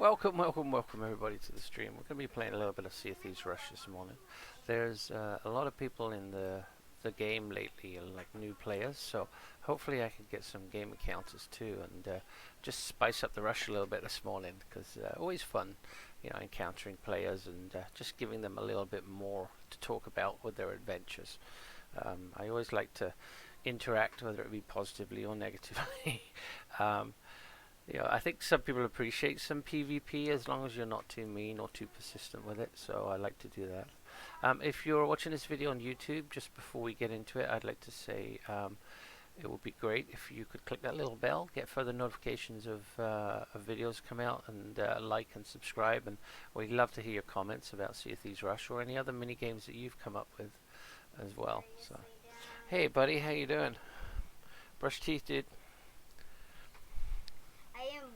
Welcome everybody to the stream. We're going to be playing a little bit of Sea of Thieves Rush this morning. There's a lot of people in the game lately, like new players, so hopefully I can get some game encounters too, and just spice up the rush a little bit this morning, because always fun, encountering players and just giving them a little bit more to talk about with their adventures. I always like to interact, whether it be positively or negatively. um, I think some people appreciate some PvP as long as you're not too mean or too persistent with it, so I like to do that. If you're watching this video on YouTube, just before we get into it, I'd like to say it would be great if you could click that little bell, get further notifications of videos come out, and like and subscribe. And we'd love to hear your comments about Sea of Thieves Rush or any other mini games that you've come up with as well. So, hey buddy, how you doing? Brush teeth, dude.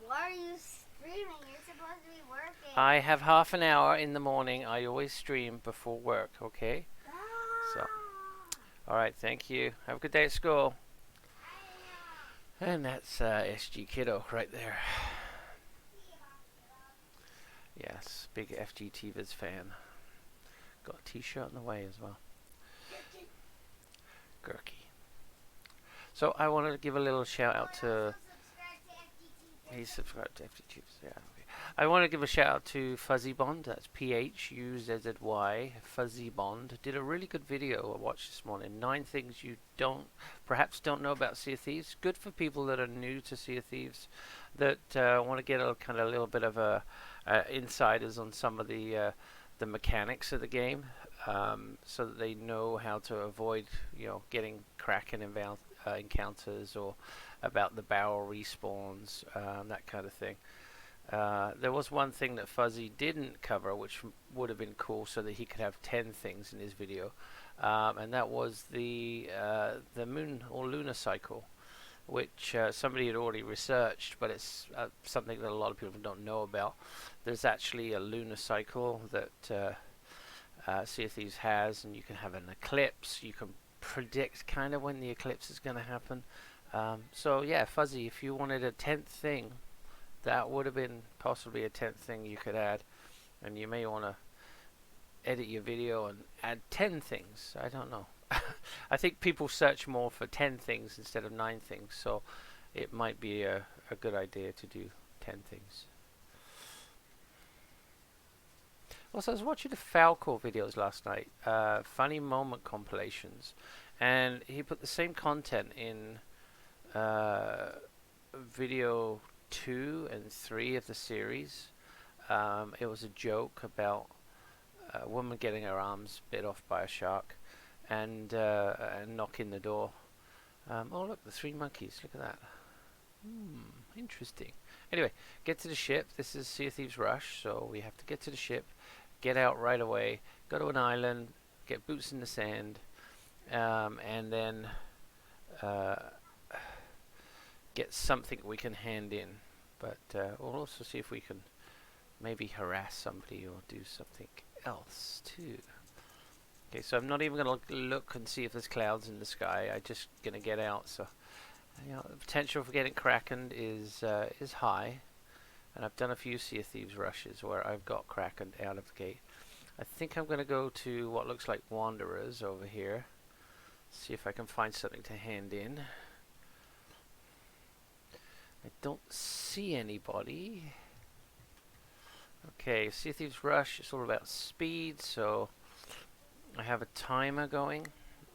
Why are you streaming? You're supposed to be working. I have half an hour in the morning. I always stream before work, okay? So, alright, thank you. Have a good day at school. And that's SG Kiddo right there. Yes, big FG Tevas fan. Got a t-shirt on the way as well. Gurky. So I wanted to give a little shout out to... He's subscribed to FG Tevas, yeah. Okay. I want to give a shout out to Fuzzy Bond. That's PHUZZY. Fuzzy Bond did a really good video I watched this morning. 9 things you perhaps don't know about Sea of Thieves. Good for people that are new to Sea of Thieves, that want to get a kind of little bit of a insiders on some of the mechanics of the game, so that they know how to avoid getting Kraken encounters, or about the barrel respawns, that kind of thing. There was one thing that Fuzzy didn't cover, which would have been cool, so that he could have 10 things in his video, and that was the moon or lunar cycle, which somebody had already researched, but it's something that a lot of people don't know about. There's actually a lunar cycle that Sea of Thieves has, and you can have an eclipse. You can predict kind of when the eclipse is going to happen. So yeah, Fuzzy, if you wanted a 10th thing, that would have been possibly a 10th thing you could add, and you may want to edit your video and add 10 things. I don't know. I think people search more for 10 things instead of 9 things, so it might be a good idea to do 10 things. Also, I was watching the Falcor videos last night, funny moment compilations, and he put the same content in video 2 and 3 of the series. It was a joke about a woman getting her arms bit off by a shark, and knocking the door. Oh look, the 3 monkeys, look at that. Interesting. Anyway, get to the ship. This is Sea of Thieves Rush, so we have to get to the ship, get out right away, go to an island, get boots in the sand, and then get something we can hand in. But we'll also see if we can maybe harass somebody or do something else too. Okay, so I'm not even going to look and see if there's clouds in the sky. I'm just going to get out. So the potential for getting Kraken is high, and I've done a few Sea of Thieves rushes where I've got Kraken out of the gate. I think I'm going to go to what looks like Wanderers over here. See if I can find something to hand in. I don't see anybody. Okay, Sea of Thieves Rush is all about speed, so I have a timer going.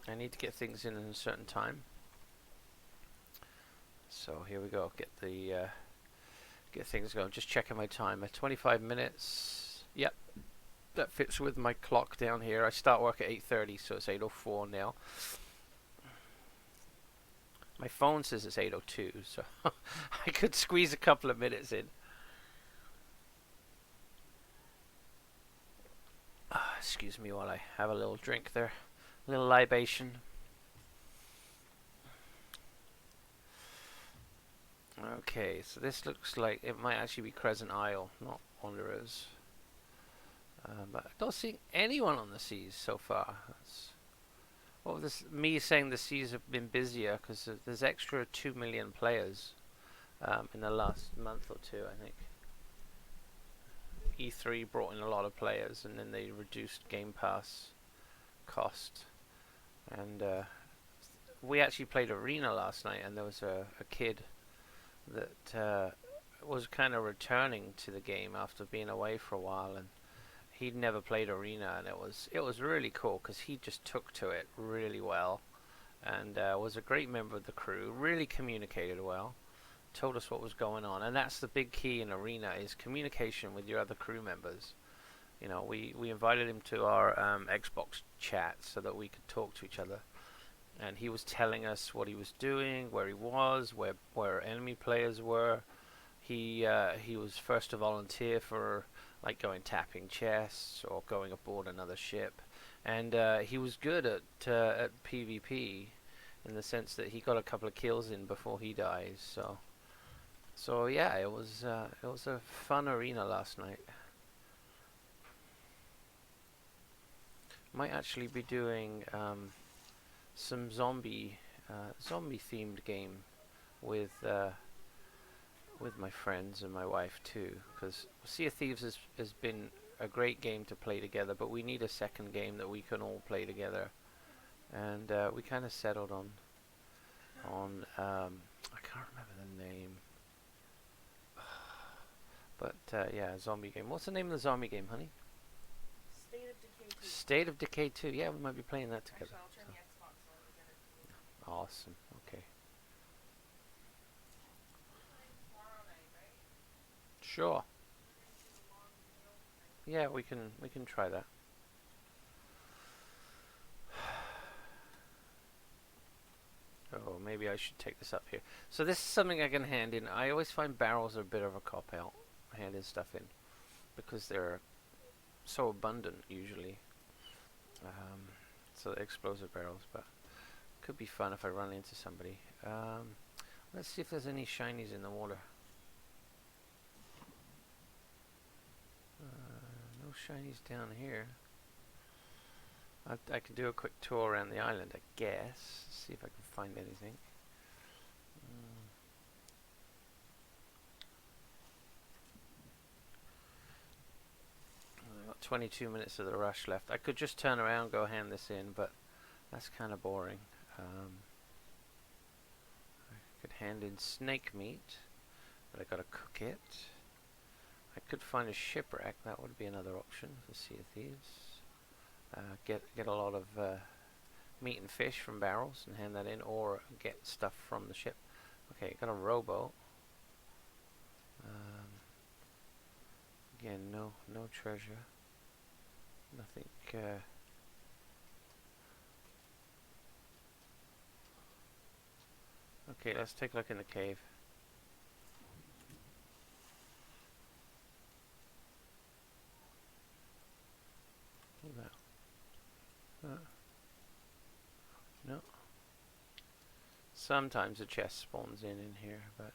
I need to get things in a certain time. So here we go. Get things going. Just checking my timer. 25 minutes. Yep, that fits with my clock down here. I start work at 8:30, so it's 8:04 now. My phone says it's 8:02, so I could squeeze a couple of minutes in. Excuse me while I have a little drink there. A little libation. Okay, so this looks like it might actually be Crescent Isle, not Wanderers. But I don't see anyone on the seas so far. Well, me saying the seas have been busier because there's extra 2 million players in the last month or two, I think. E3 brought in a lot of players, and then they reduced Game Pass cost. And we actually played Arena last night, and there was a kid that was kind of returning to the game after being away for a while, and he'd never played Arena, and it was really cool because he just took to it really well, and was a great member of the crew. Really communicated well, told us what was going on, and that's the big key in Arena is communication with your other crew members. You know, we invited him to our Xbox chat so that we could talk to each other, and he was telling us what he was doing, where he was, where enemy players were. He was first to volunteer for like going tapping chests or going aboard another ship, and he was good at PvP in the sense that he got a couple of kills in before he dies. So yeah, it was a fun Arena last night. Might actually be doing some zombie themed game with my friends and my wife too, because Sea of Thieves has been a great game to play together, but we need a second game that we can all play together, and we kind of settled on I can't remember the name, but yeah, a zombie game. What's the name of the zombie game, honey? State of Decay 2. State of Decay 2. Yeah, we might be playing that together. Actually, I'll turn the Xbox on and get it to you. Awesome. Okay. Tomorrow night, right? Sure. We're going to do a long meal thing. Yeah, we can try that. Oh, maybe I should take this up here. So this is something I can hand in. I always find barrels are a bit of a cop out, handing stuff in, because they're so abundant usually. So explosive barrels, but could be fun if I run into somebody. Let's see if there's any shinies in the water. No shinies down here. I could do a quick tour around the island, I guess. See if I can find anything. I've got 22 minutes of the rush left. I could just turn around and go hand this in, but that's kind of boring. I could hand in snake meat, but I gotta cook it. I could find a shipwreck. That would be another option for Sea of Thieves. Get a lot of meat and fish from barrels and hand that in, or get stuff from the ship. Okay, got a rowboat. Again, no treasure. Nothing. Okay, let's take a look in the cave. No. Sometimes a chest spawns in here, but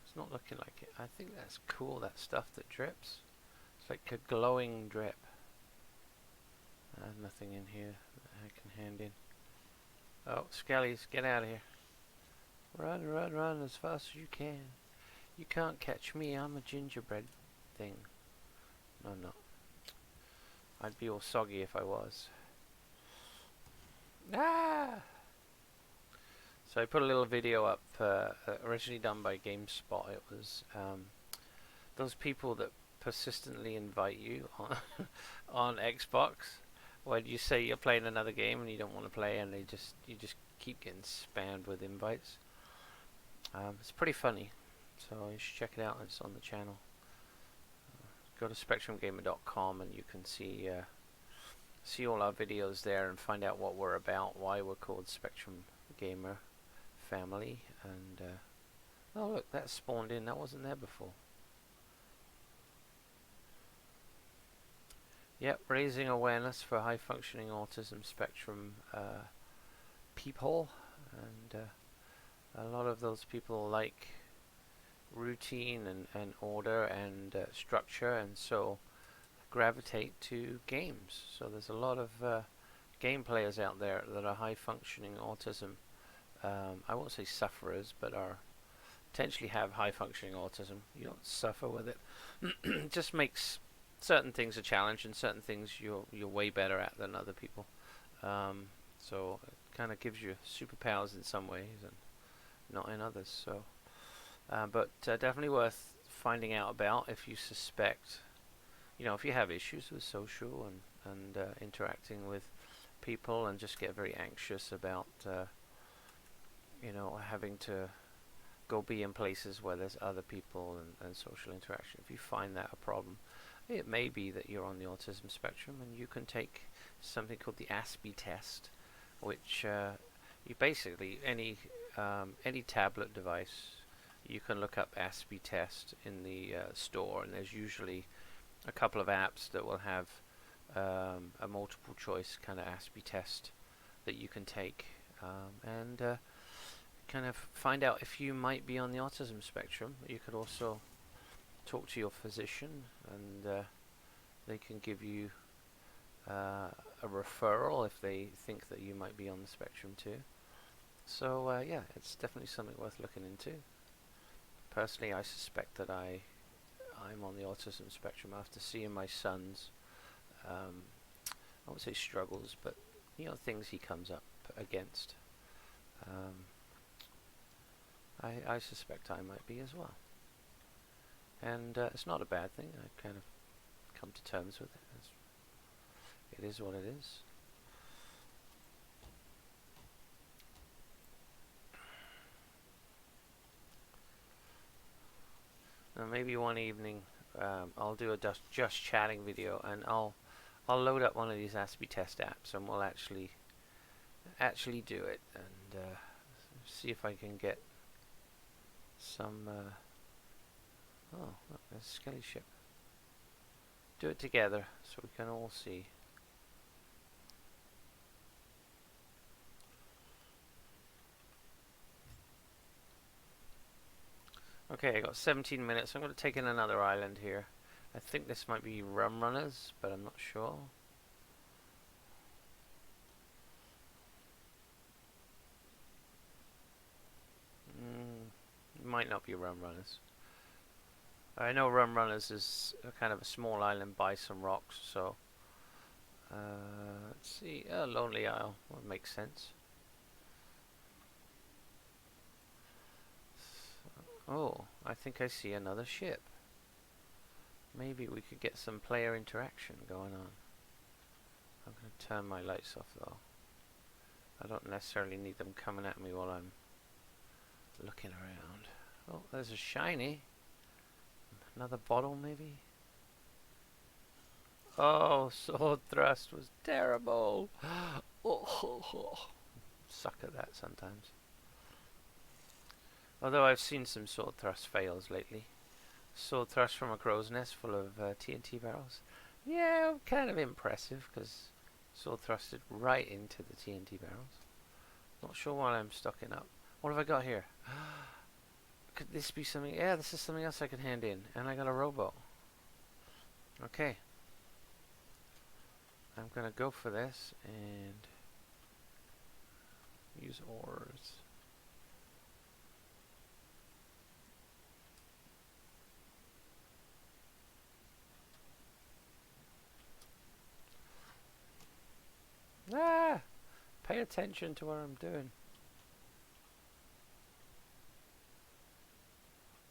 it's not looking like it. I think that's cool, that stuff that drips. It's like a glowing drip. Nothing in here that I can hand in. Oh, skellies, get out of here. Run, run, run as fast as you can. You can't catch me, I'm a gingerbread thing. No, I'm not. I'd be all soggy if I was. Ah! So I put a little video up, originally done by GameSpot. It was those people that persistently invite you on on Xbox when you say you're playing another game and you don't want to play, and you just keep getting spammed with invites. It's pretty funny, so you should check it out. It's on the channel. Go to SpectrumGamer.com and you can see all our videos there and find out what we're about, why we're called Spectrum Gamer Family. And oh look, that spawned in. That wasn't there before. Yep, raising awareness for high functioning autism spectrum people, and a lot of those people like routine and order and structure, and so gravitate to games. So there's a lot of game players out there that are high functioning autism. I won't say sufferers, but are potentially have high functioning autism. You don't suffer with it. It just makes certain things a challenge, and certain things you're way better at than other people. So it kind of gives you superpowers in some ways and not in others. So, but definitely worth finding out about if you suspect, if you have issues with social and interacting with people and just get very anxious about, having to go be in places where there's other people and social interaction. If you find that a problem, it may be that you're on the autism spectrum, and you can take something called the ASPE test, which you basically any tablet device, you can look up ASPE test in the store, and there's usually a couple of apps that will have a multiple choice kind of ASPE test that you can take, and kind of find out if you might be on the autism spectrum. You could also talk to your physician, and they can give you a referral if they think that you might be on the spectrum too. So yeah, it's definitely something worth looking into. Personally, I suspect that I'm on the autism spectrum after seeing my son's, I won't say struggles, but things he comes up against. I suspect I might be as well, and it's not a bad thing. I kind of come to terms with it. It is what it is. Now maybe one evening I'll do a just chatting video, and I'll load up one of these ASPE test apps, and we'll actually do it, and see if I can get some. Oh, look, there's a skelly ship. Do it together so we can all see. Okay, I got 17 minutes. I'm going to take in another island here. I think this might be Rum Runners, but I'm not sure. Might not be Rum Runners. I know Rum Runners is a kind of a small island by some rocks, so let's see. Lonely Isle would make sense. Oh, I think I see another ship. Maybe we could get some player interaction going on. I'm going to turn my lights off though. I don't necessarily need them coming at me while I'm looking around. Oh, there's a shiny. Another bottle maybe? Oh, sword thrust was terrible. Oh, suck at that sometimes. Although I've seen some sword thrust fails lately. Sword thrust from a crow's nest full of TNT barrels. Yeah, kind of impressive, because sword thrusted right into the TNT barrels. Not sure why I'm stocking up. What have I got here? Could this be something? Yeah, this is something else I could hand in. And I got a rowboat. Okay. I'm going to go for this and use oars. Ah! Pay attention to what I'm doing.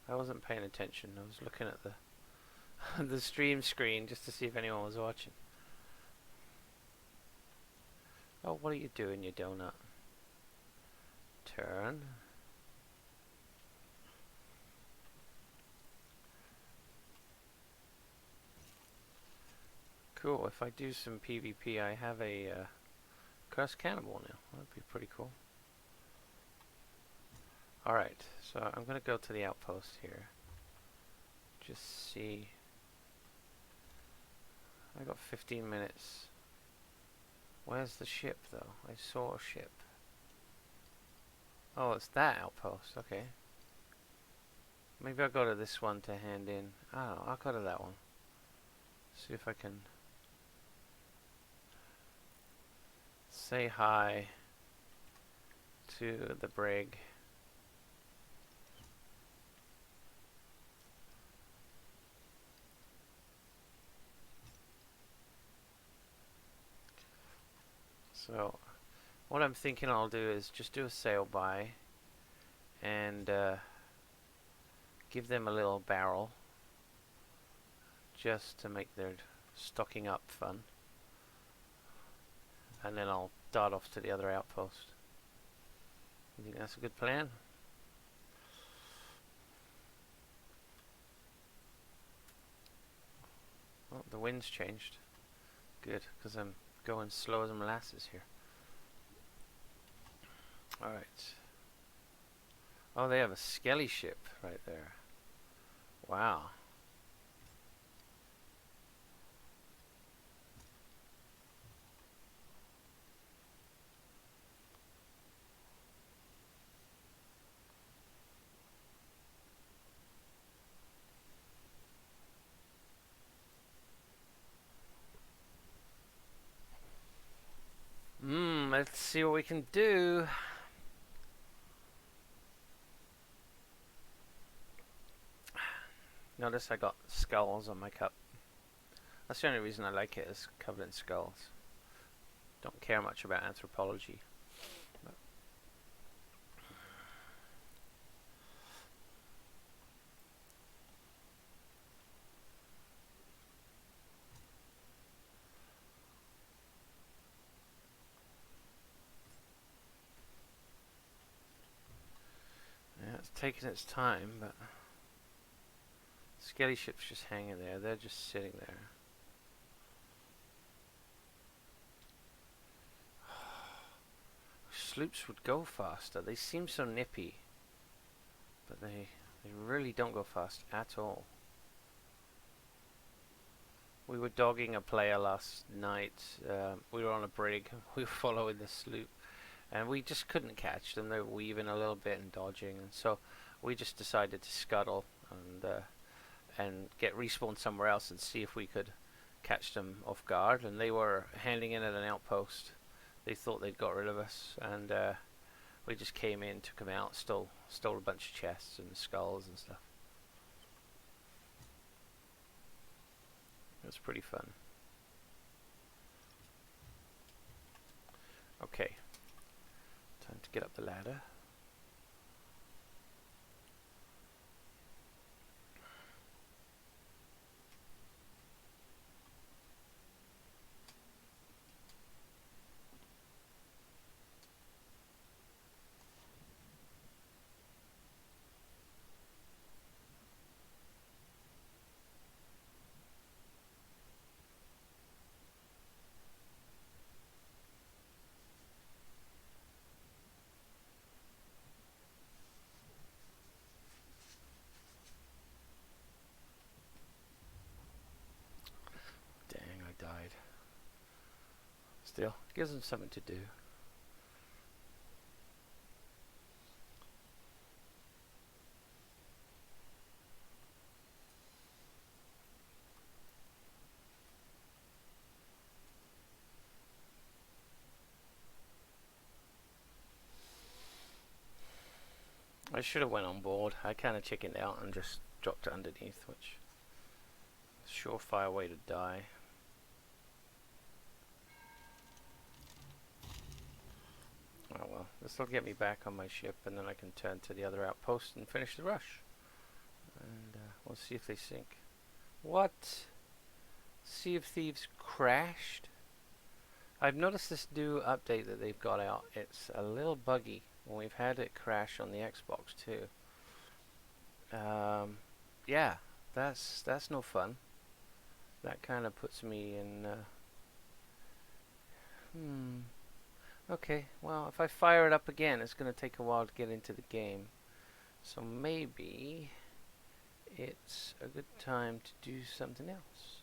I wasn't paying attention. I was looking at the the stream screen just to see if anyone was watching. Oh, what are you doing, you donut? Turn. Cool. If I do some PvP, I have a cursed cannibal now. That'd be pretty cool. Alright, so I'm going to go to the outpost here. Just see. I got 15 minutes. Where's the ship, though? I saw a ship. Oh, it's that outpost. Okay. Maybe I'll go to this one to hand in. I don't know. I'll go to that one. See if I can say hi to the brig. So what I'm thinking I'll do is just do a sail by and give them a little barrel just to make their stocking up fun, and then I'll dart off to the other outpost. You think that's a good plan? Oh, the wind's changed. Good, because I'm going slow as molasses here. Alright. Oh, they have a skelly ship right there. Wow. Let's see what we can do. Notice I got skulls on my cup. That's the only reason I like it, is covered in skulls. Don't care much about anthropology. But yeah, it's taking its time, but skelly ship's just hanging there. They're just sitting there. Sloops would go faster. They seem so nippy, but they really don't go fast at all. We were dogging a player last night. We were on a brig. We were following the sloop, and we just couldn't catch them. They were weaving a little bit and dodging, and so we just decided to scuttle and get respawned somewhere else and see if we could catch them off guard. And they were handing in at an outpost. They thought they'd got rid of us, and we just came in, took them out, stole a bunch of chests and skulls and stuff. It was pretty fun. Okay, time to get up the ladder. Dang, I died. Still, gives them something to do. I should have went on board. I kind of chickened out and just dropped it underneath, which is a surefire way to die. Oh well, this will get me back on my ship, and then I can turn to the other outpost and finish the rush. And we'll see if they sink. What? Sea of Thieves crashed? I've noticed this new update that they've got out. It's a little buggy. We've had it crash on the Xbox too. Yeah, that's no fun. That kind of puts me in. Okay, well, if I fire it up again, it's going to take a while to get into the game. So maybe it's a good time to do something else.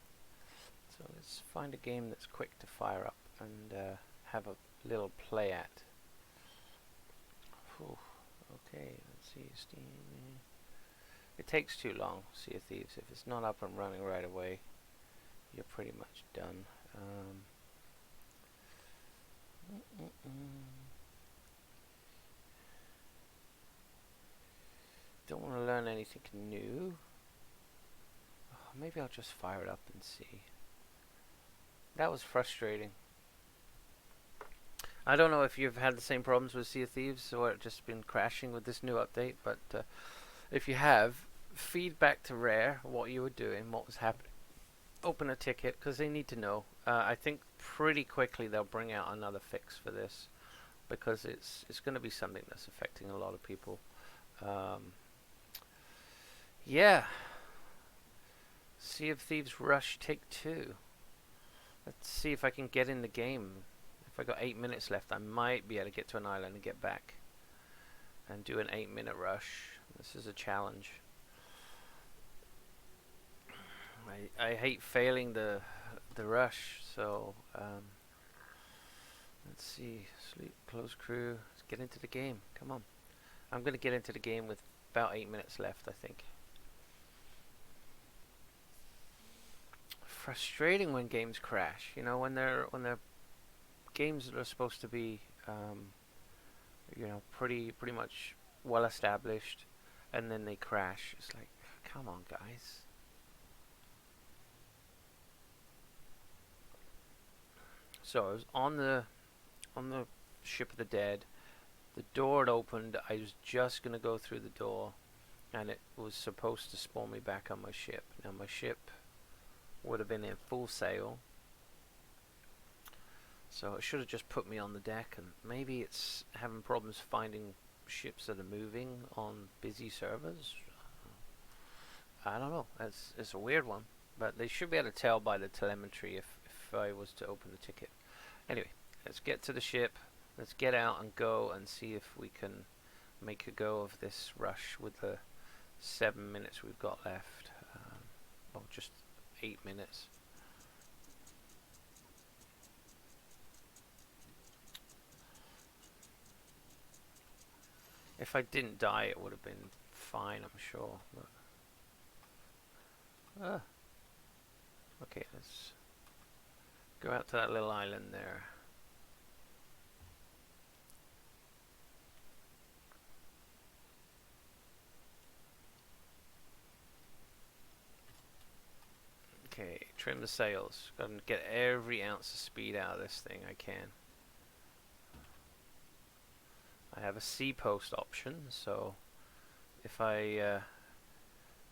So let's find a game that's quick to fire up and have a little play at. Whew. Okay, let's see, Steam. It takes too long, Sea of Thieves. If it's not up and running right away, you're pretty much done. Don't want to learn anything new. Oh, maybe I'll just fire it up and see. That was frustrating. I don't know if you've had the same problems with Sea of Thieves or it just been crashing with this new update, but if you have, feedback to Rare what you were doing, what was happening. Open a ticket because they need to know. I think pretty quickly they'll bring out another fix for this because it's going to be something that's affecting a lot of people. Um, yeah, Sea of Thieves Rush Take 2. Let's see if I can get in the game. If I got 8 minutes left, I might be able to get to an island and get back and do an 8-minute rush. This is a challenge. I hate failing the rush, so let's see. Sleep, close crew. Let's get into the game. Come on. I'm gonna get into the game with about 8 minutes left, I think. Frustrating when games crash. You know, when they're games that are supposed to be, you know, pretty much well established, and then they crash. It's like, come on, guys. So I was on the ship of the dead. The door had opened. I was just gonna go through the door, and it was supposed to spawn me back on my ship. Now my ship would have been in full sail, so it should have just put me on the deck. And maybe it's having problems finding ships that are moving on busy servers. I don't know. It's a weird one, but they should be able to tell by the telemetry if I was to open the ticket. Anyway, let's get to the ship. Let's get out and go and see if we can make a go of this rush with the 7 minutes we've got left. Well, just 8 minutes. If I didn't die, it would have been fine, I'm sure. But, okay, let's go out to that little island there. Okay, trim the sails. Got to get every ounce of speed out of this thing I can. I have a seapost option, so if I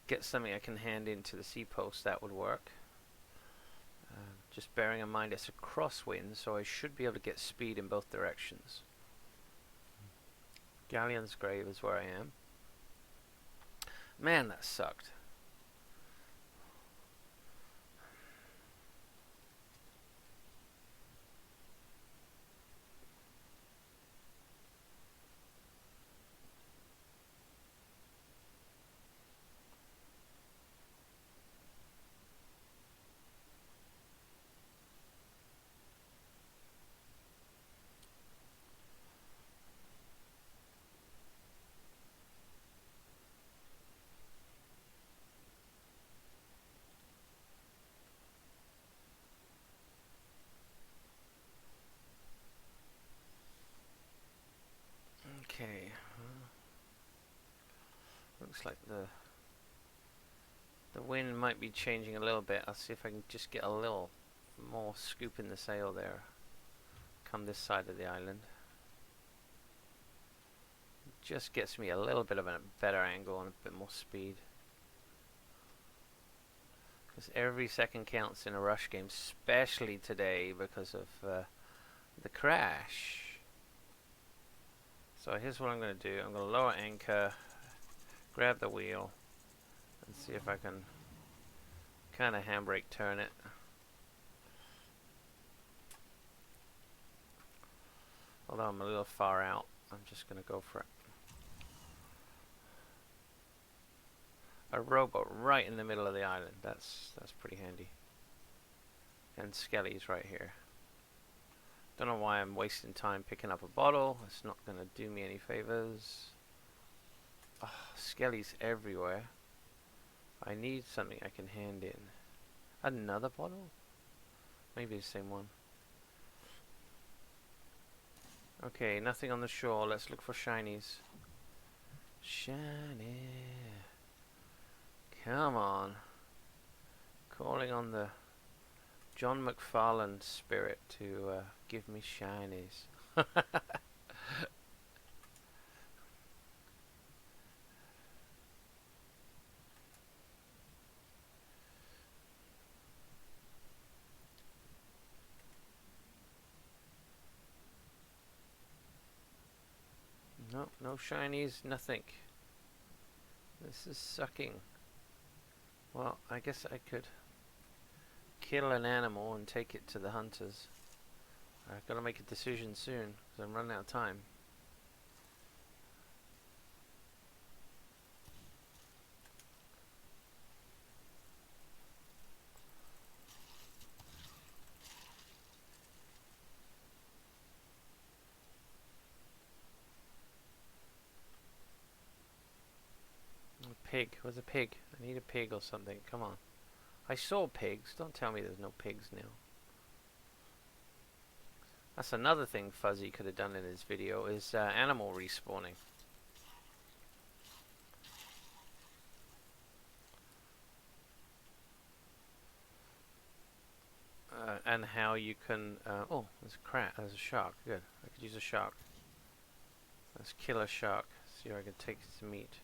get something I can hand into the seapost, that would work. Just bearing in mind it's a crosswind, so I should be able to get speed in both directions. Galleon's Grave is where I am. Man, that sucked. Okay. Looks like the wind might be changing a little bit. I'll see if I can just get a little more scoop in the sail there. Come this side of the island. Just gets me a little bit of a better angle and a bit more speed. Because every second counts in a rush game, especially today because of the crash. So here's what I'm going to do. I'm going to lower anchor, grab the wheel, and see if I can kind of handbrake turn it. Although I'm a little far out, I'm just going to go for it. A rowboat right in the middle of the island. That's pretty handy. And Skelly's right here. Don't know why I'm wasting time picking up a bottle. It's not going to do me any favors. Oh, Skelly's everywhere. I need something I can hand in. Another bottle? Maybe the same one. Okay, nothing on the shore. Let's look for shinies. Shiny. Come on. Calling on the John McFarlane spirit to give me shinies. No, no shinies, nothing. This is sucking. Well, I guess I could kill an animal and take it to the hunters. I've got to make a decision soon because I'm running out of time. A pig. Where's a pig? I need a pig or something. Come on. I saw pigs. Don't tell me there's no pigs now. That's another thing Fuzzy could have done in his video is animal respawning. And how you can... oh, there's a crab. There's a shark. Good. I could use a shark. Let's kill a shark. See if I can take some meat.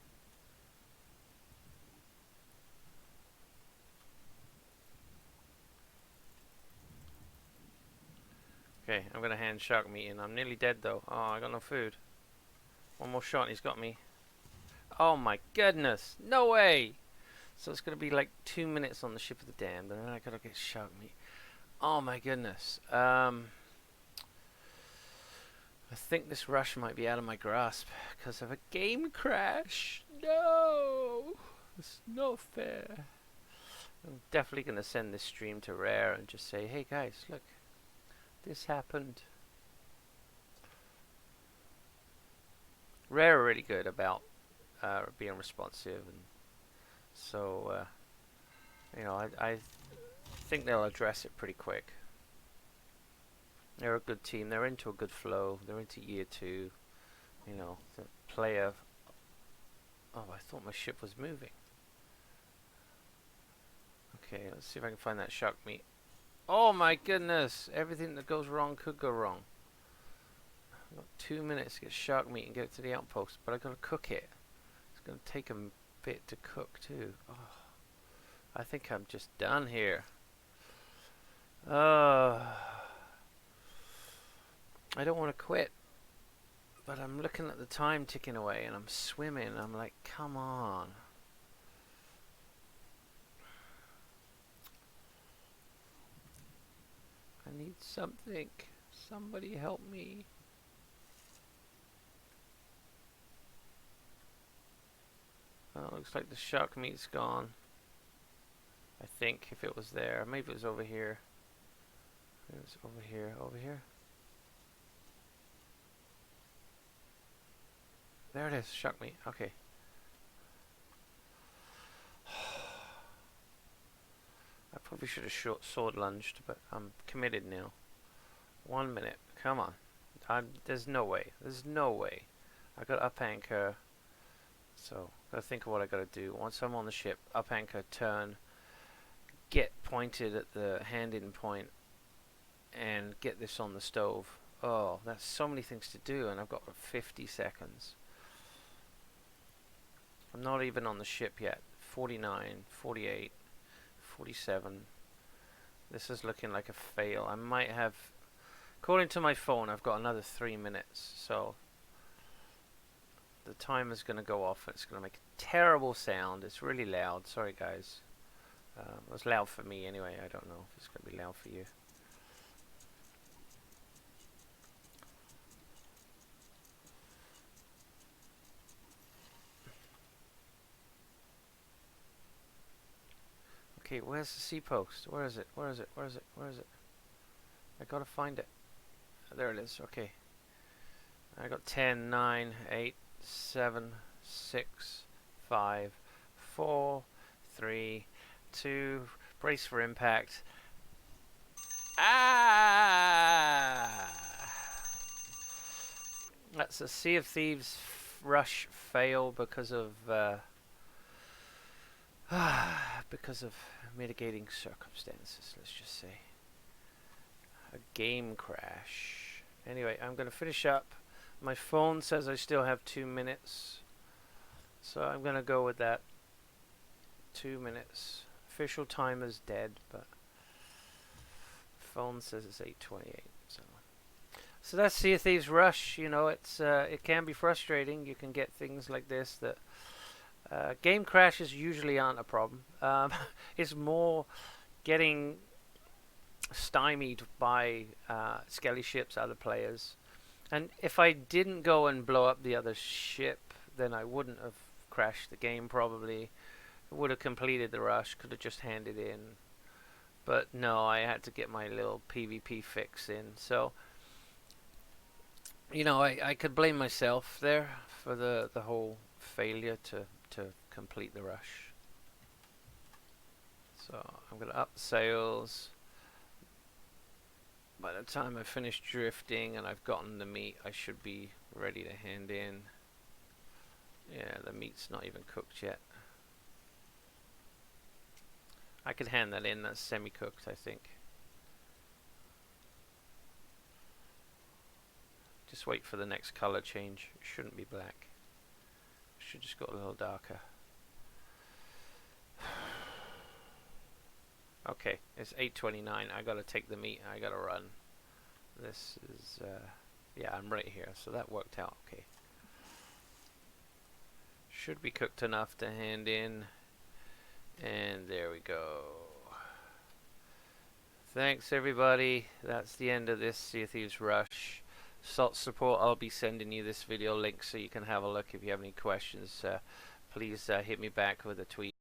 Okay, I'm gonna hand shark meat in. I'm nearly dead though. Oh, I got no food. One more shot and he's got me. Oh my goodness! No way! So it's gonna be like 2 minutes on the ship of the damned, and then I gotta get shark meat. Oh my goodness. I think this rush might be out of my grasp because of a game crash. No! It's not fair. I'm definitely gonna send this stream to Rare and just say, hey guys, look. This happened. Rare are really good about being responsive, and so you know, I think they'll address it pretty quick. They're a good team. They're into a good flow. They're into year 2. You know, the player. Oh, I thought my ship was moving. Okay, let's see if I can find that shark meat. Oh my goodness! Everything that goes wrong could go wrong. I've got 2 minutes to get shark meat and get it to the outpost, but I've got to cook it. It's going to take a bit to cook too. Oh, I think I'm just done here. I don't want to quit, but I'm looking at the time ticking away and I'm swimming. I'm like, come on. I need something. Somebody help me. Well, looks like the shark meat's gone. I think if it was there. Maybe it was over here. It was over here. Over here. There it is. Shark meat. Okay. I probably should have sword lunged, but I'm committed now. 1 minute. Come on. There's no way. There's no way. I got up anchor. So, gotta think of what I gotta do. Once I'm on the ship, up anchor, turn, get pointed at the hand-in point, and get this on the stove. Oh, that's so many things to do, and I've got 50 seconds. I'm not even on the ship yet. 49, 48, 47. This is looking like a fail. I might have... According to my phone, I've got another 3 minutes, so... The timer's going to go off. It's going to make a terrible sound. It's really loud. Sorry, guys. It was loud for me anyway. I don't know if it's going to be loud for you. Okay, where's the seapost? Where is it? Where is it? Where is it? Where is it? I gotta find it. There it is. Okay. I got 10, 9, 8, 7, 6, 5, 4, 3, 2. Brace for impact. Ah! That's a Sea of Thieves rush fail because of mitigating circumstances. Let's just say a game crash. Anyway, I'm going to finish up. My phone says I still have 2 minutes, so I'm going to go with that. 2 minutes. Official timer's dead, but phone says it's 8:28. So that's Sea of Thieves Rush. You know, it can be frustrating. You can get things like this that game crashes usually aren't a problem. It's more getting stymied by skelly ships, other players. And if I didn't go and blow up the other ship, then I wouldn't have crashed the game probably. Would have completed the rush, could have just handed in. But no, I had to get my little PvP fix in. So, you know, I could blame myself there for the whole failure to complete the rush. So I'm going to up the sails. By the time I finish drifting and I've gotten the meat, I should be ready to hand in. Yeah, the meat's not even cooked yet. I could hand that in, that's semi-cooked, I think. Just wait for the next color change. It shouldn't be black. It should just go a little darker. Okay, it's 8:29. I gotta take the meat. I gotta run. This is, yeah, I'm right here, so that worked out okay. Should be cooked enough to hand in. And there we go. Thanks everybody. That's the end of this Sea of Thieves Rush. Salt support, I'll be sending you this video link so you can have a look if you have any questions. Please hit me back with a tweet.